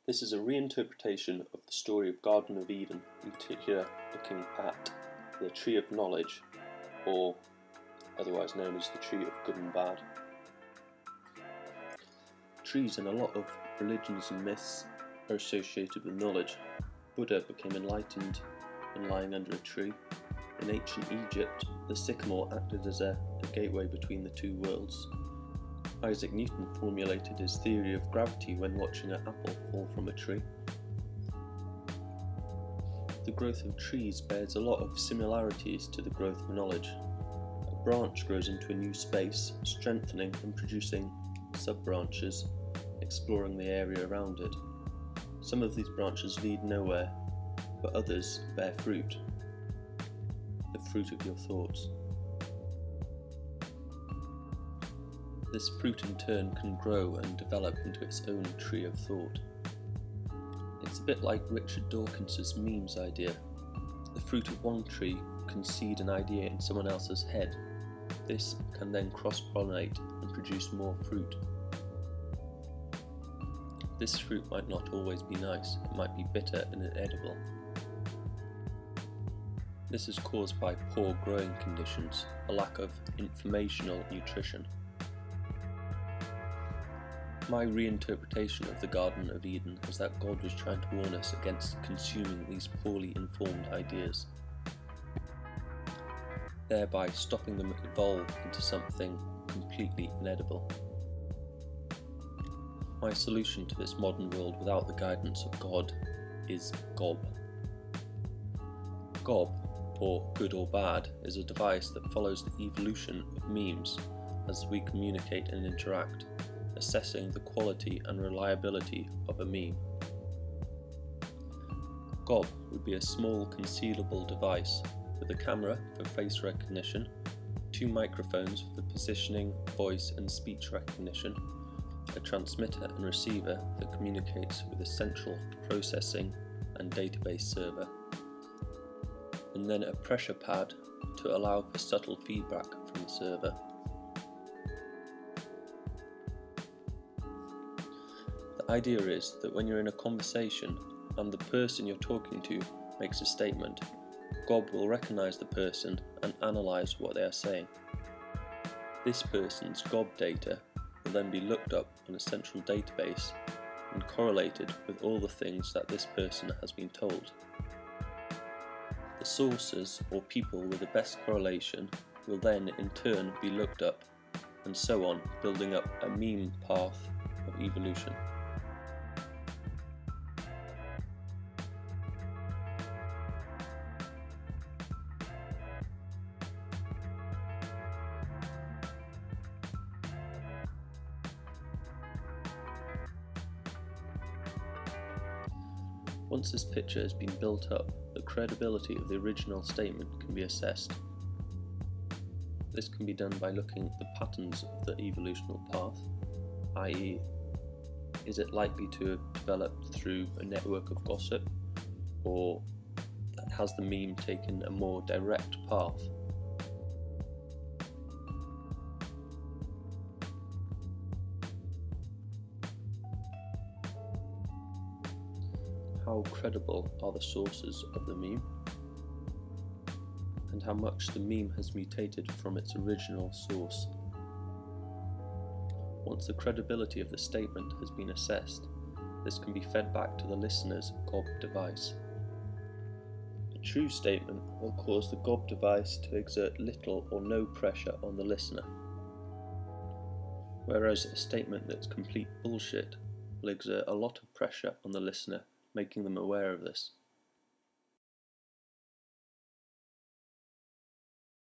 This is a reinterpretation of the story of Garden of Eden, in particular looking at the Tree of Knowledge, or otherwise known as the Tree of Good and Bad. Trees in a lot of religions and myths are associated with knowledge. Buddha became enlightened when lying under a tree. In ancient Egypt, the sycamore acted as a gateway between the two worlds. Isaac Newton formulated his theory of gravity when watching an apple fall from a tree. The growth of trees bears a lot of similarities to the growth of knowledge. A branch grows into a new space, strengthening and producing sub-branches, exploring the area around it. Some of these branches lead nowhere, but others bear fruit, the fruit of your thoughts. This fruit in turn can grow and develop into its own tree of thought. It's a bit like Richard Dawkins's memes idea. The fruit of one tree can seed an idea in someone else's head. This can then cross-pollinate and produce more fruit. This fruit might not always be nice, it might be bitter and inedible. This is caused by poor growing conditions, a lack of informational nutrition. My reinterpretation of the Garden of Eden is that God was trying to warn us against consuming these poorly informed ideas, thereby stopping them evolve into something completely inedible. My solution to this modern world without the guidance of God is GOB. GOB, or Good or Bad, is a device that follows the evolution of memes as we communicate and interact, assessing the quality and reliability of a meme. GOB would be a small concealable device with a camera for face recognition, two microphones for positioning, voice and speech recognition, a transmitter and receiver that communicates with a central processing and database server, and then a pressure pad to allow for subtle feedback from the server. The idea is that when you're in a conversation and the person you're talking to makes a statement, GOB will recognise the person and analyse what they are saying. This person's GOB data will then be looked up in a central database and correlated with all the things that this person has been told. The sources or people with the best correlation will then in turn be looked up, and so on, building up a meme path of evolution. Once this picture has been built up, the credibility of the original statement can be assessed. This can be done by looking at the patterns of the evolutional path, i.e., is it likely to have developed through a network of gossip, or has the meme taken a more direct path? How credible are the sources of the meme, and how much the meme has mutated from its original source. Once the credibility of the statement has been assessed, this can be fed back to the listener's GOB device. A true statement will cause the GOB device to exert little or no pressure on the listener, whereas a statement that's complete bullshit will exert a lot of pressure on the listener, making them aware of this.